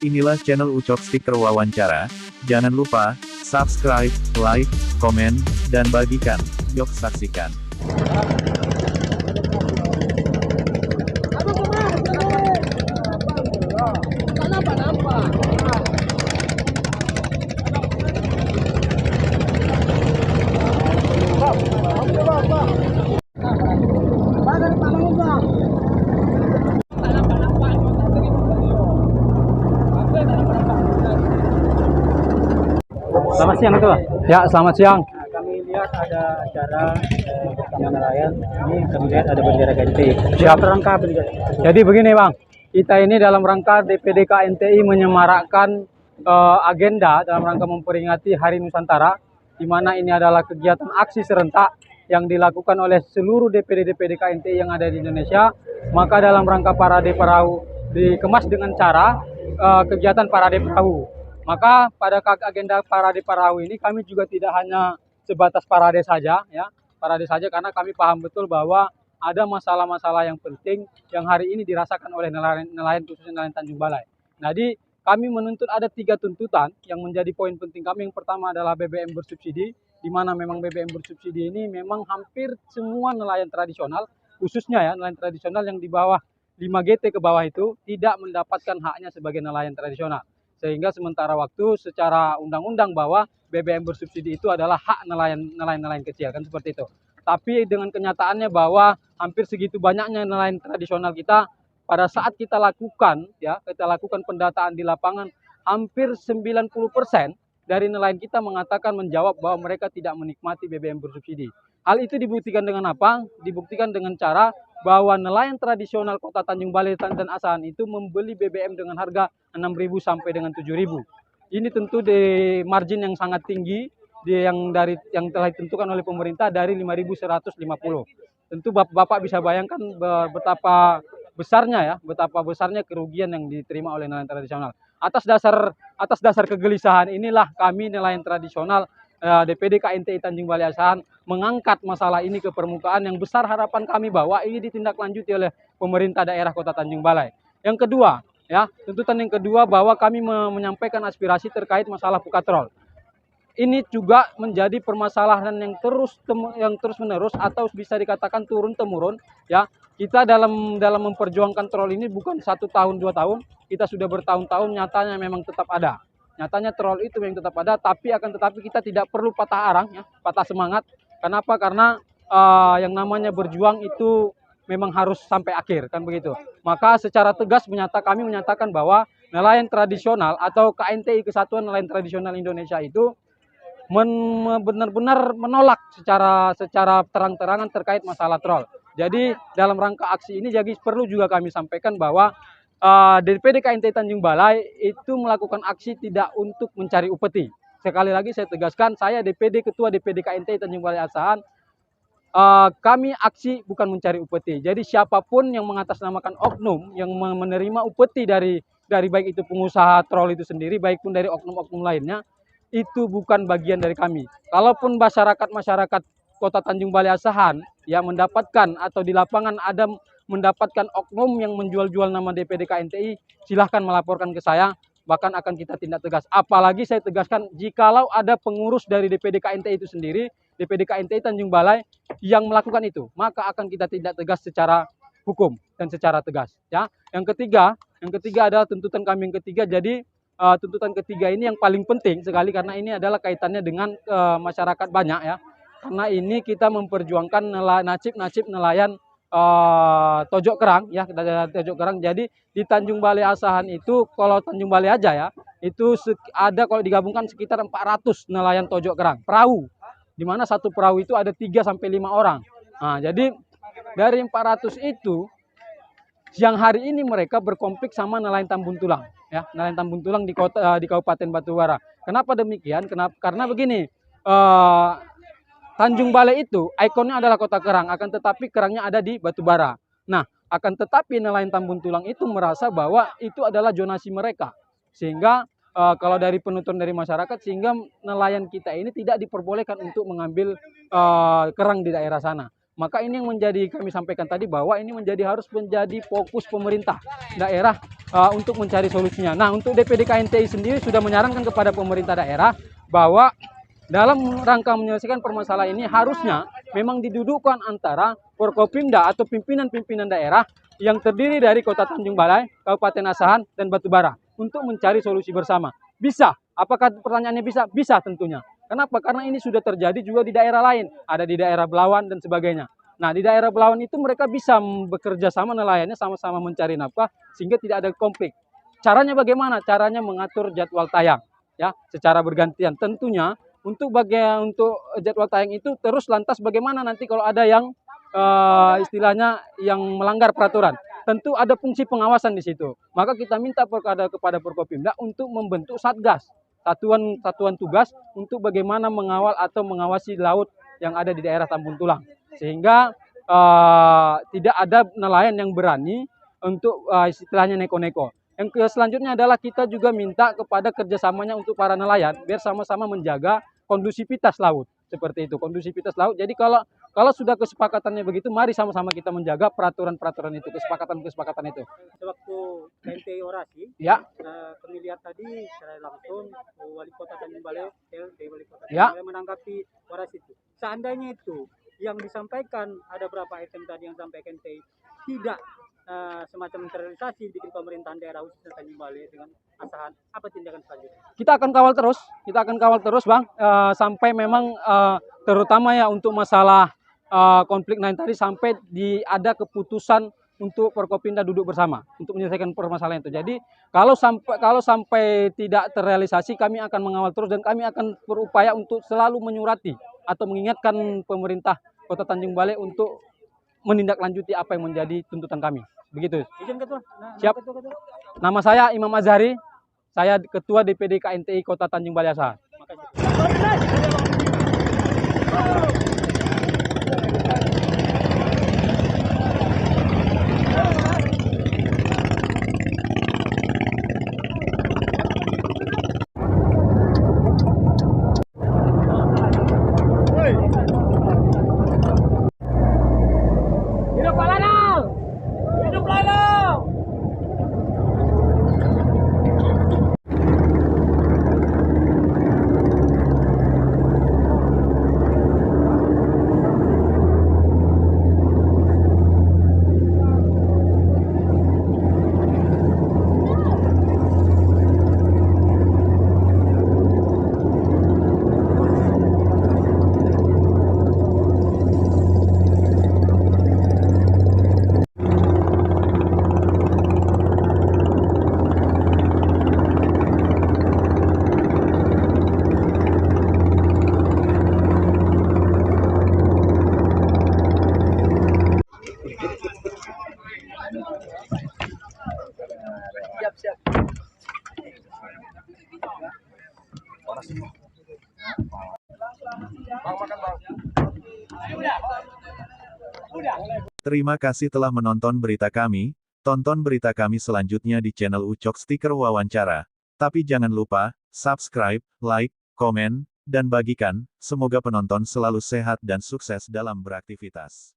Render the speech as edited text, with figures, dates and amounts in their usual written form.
Inilah channel Ucok Stiker Wawancara. Jangan lupa, subscribe, like, komen, dan bagikan. Yuk saksikan. Selamat siang Ketua. Ya, selamat siang. Kami lihat ada acara bersama nelayan. Ini kami lihat ada bendera KNTI. Siap. Rangka apa nih? Jadi begini Bang, kita ini dalam rangka DPD KNTI menyemarakkan agenda dalam rangka memperingati Hari Nusantara, di mana ini adalah kegiatan aksi serentak yang dilakukan oleh seluruh DPD KNTI yang ada di Indonesia. Maka dalam rangka parade perahu dikemas dengan cara kegiatan parade perahu. Maka pada agenda parade perahu ini kami juga tidak hanya sebatas parade saja, ya, parade saja karena kami paham betul bahwa ada masalah-masalah yang penting yang hari ini dirasakan oleh nelayan khususnya nelayan Tanjung Balai. Jadi kami menuntut ada 3 tuntutan yang menjadi poin penting kami. Yang pertama adalah BBM bersubsidi, di mana memang BBM bersubsidi ini memang hampir semua nelayan tradisional, khususnya ya nelayan tradisional yang di bawah 5 GT ke bawah itu tidak mendapatkan haknya sebagai nelayan tradisional. Sehingga sementara waktu secara undang-undang bahwa BBM bersubsidi itu adalah hak nelayan kecil, kan seperti itu. Tapi dengan kenyataannya bahwa hampir segitu banyaknya nelayan tradisional kita, pada saat kita lakukan pendataan di lapangan, hampir 90% dari nelayan kita mengatakan menjawab bahwa mereka tidak menikmati BBM bersubsidi. Hal itu dibuktikan dengan apa? Dibuktikan dengan cara bahwa nelayan tradisional Kota Tanjung Balai dan Asahan itu membeli BBM dengan harga 6.000 sampai dengan 7.000. Ini tentu di margin yang sangat tinggi yang telah ditentukan oleh pemerintah dari 5.150. Tentu Bapak bisa bayangkan betapa besarnya kerugian yang diterima oleh nelayan tradisional. Atas dasar kegelisahan inilah kami nelayan tradisional DPD KNTI Tanjung Balai Asahan mengangkat masalah ini ke permukaan. Yang besar harapan kami bahwa ini ditindaklanjuti oleh pemerintah daerah Kota Tanjung Balai. Yang kedua, ya, tuntutan yang kedua bahwa kami menyampaikan aspirasi terkait masalah pukatrol. Ini juga menjadi permasalahan yang terus menerus atau bisa dikatakan turun temurun, ya. Kita dalam memperjuangkan troll ini bukan 1 tahun 2 tahun, kita sudah bertahun-tahun. Nyatanya memang tetap ada. Nyatanya troll itu yang tetap ada, tapi kita tidak perlu patah arang, ya, patah semangat. Kenapa? Karena yang namanya berjuang itu memang harus sampai akhir, kan begitu. Maka secara tegas kami menyatakan bahwa nelayan tradisional atau KNTI Kesatuan Nelayan Tradisional Indonesia itu benar-benar menolak secara terang-terangan terkait masalah troll. Jadi dalam rangka aksi ini jadi perlu juga kami sampaikan bahwa DPD KNTI Tanjung Balai itu melakukan aksi tidak untuk mencari upeti. Sekali lagi saya tegaskan, saya Ketua DPD KNTI Tanjung Balai Asahan, kami aksi bukan mencari upeti. Jadi siapapun yang mengatasnamakan oknum yang menerima upeti dari baik itu pengusaha troll itu sendiri, baik pun dari oknum-oknum lainnya, itu bukan bagian dari kami. Kalaupun masyarakat Kota Tanjung Balai Asahan yang mendapatkan atau di lapangan ada mendapatkan oknum yang menjual-jual nama DPD KNTI, silahkan melaporkan ke saya, bahkan akan kita tindak tegas. Apalagi saya tegaskan, jikalau ada pengurus dari DPD KNTI itu sendiri, DPD KNTI Tanjung Balai yang melakukan itu, maka akan kita tindak tegas secara hukum dan secara tegas. Ya, yang ketiga adalah tuntutan kami yang ketiga. Jadi tuntutan ketiga ini yang paling penting sekali karena ini adalah kaitannya dengan masyarakat banyak, ya. Karena ini kita memperjuangkan nasib nelayan tojok kerang, ya, tojok kerang. Jadi di Tanjung Balai Asahan itu, kalau Tanjung Balai aja ya, itu ada kalau digabungkan sekitar 400 nelayan tojok kerang perahu, di mana satu perahu itu ada 3 sampai 5 orang. Nah, jadi dari 400 itu yang hari ini mereka berkonflik sama nelayan Tambun Tulang, ya, nelayan Tambun Tulang di Kabupaten Batubara. Kenapa demikian? Karena begini, Tanjung Balai itu ikonnya adalah kota kerang, akan tetapi kerangnya ada di Batubara. Nah, akan tetapi nelayan Tambun Tulang itu merasa bahwa itu adalah zonasi mereka. Sehingga kalau dari penuturan dari masyarakat, sehingga nelayan kita ini tidak diperbolehkan untuk mengambil kerang di daerah sana. Maka ini yang menjadi kami sampaikan tadi bahwa ini harus menjadi fokus pemerintah daerah untuk mencari solusinya. Nah, untuk DPD KNTI sendiri sudah menyarankan kepada pemerintah daerah bahwa dalam rangka menyelesaikan permasalahan ini harusnya memang didudukkan antara Forkopimda atau pimpinan-pimpinan daerah yang terdiri dari Kota Tanjung Balai, Kabupaten Asahan, dan Batubara untuk mencari solusi bersama. Bisa? Apakah pertanyaannya bisa? Bisa tentunya. Kenapa? Karena ini sudah terjadi juga di daerah lain. Ada di daerah Belawan dan sebagainya. Nah, di daerah Belawan itu mereka bisa bekerja sama nelayannya sama-sama mencari nafkah sehingga tidak ada konflik. Caranya bagaimana? Caranya mengatur jadwal tayang ya secara bergantian. Tentunya untuk jadwal tayang itu terus lantas bagaimana nanti kalau ada yang istilahnya yang melanggar peraturan. Tentu ada fungsi pengawasan di situ. Maka kita minta kepada Forkopimda untuk membentuk satgas, satuan tugas untuk bagaimana mengawal atau mengawasi laut yang ada di daerah Tambun Tulang, sehingga tidak ada nelayan yang berani untuk istilahnya neko-neko. Yang selanjutnya adalah kita juga minta kepada kerjasamanya untuk para nelayan biar sama-sama menjaga kondusivitas laut, seperti itu, kondusivitas laut. Jadi kalau sudah kesepakatannya begitu, mari sama-sama kita menjaga peraturan-peraturan itu, kesepakatan itu. Sewaktu KNTI orasi, Ya. kami lihat tadi secara langsung Wali Kota Tanjung Balai, Wali Kota Tanjung Ya. Balai menanggapi orasi itu. Seandainya itu yang disampaikan, ada berapa item tadi yang sampai KNTI tidak semacam terrealisasi, bikin pemerintahan daerah khususnya Tanjung Balai dengan Asahan, apa tindakan selanjutnya? Kita akan kawal terus Bang, sampai memang terutama ya untuk masalah konflik lain tadi sampai ada keputusan untuk Forkopimda duduk bersama untuk menyelesaikan permasalahan itu. Jadi kalau sampai tidak terrealisasi, kami akan mengawal terus dan kami akan berupaya untuk selalu menyurati atau mengingatkan pemerintah Kota Tanjung Balai untuk menindaklanjuti apa yang menjadi tuntutan kami. Begitu. Izin Ketua. Siap. Ketua. Nama saya Imam Azhari. Saya Ketua DPD KNTI Kota Tanjung Balai Asahan. Hidup Palanal! Hidup Palanal! Siap. Terima kasih telah menonton berita kami. Tonton berita kami selanjutnya di channel Ucok Stiker Wawancara. Tapi jangan lupa, subscribe, like, komen, dan bagikan. Semoga penonton selalu sehat dan sukses dalam beraktivitas.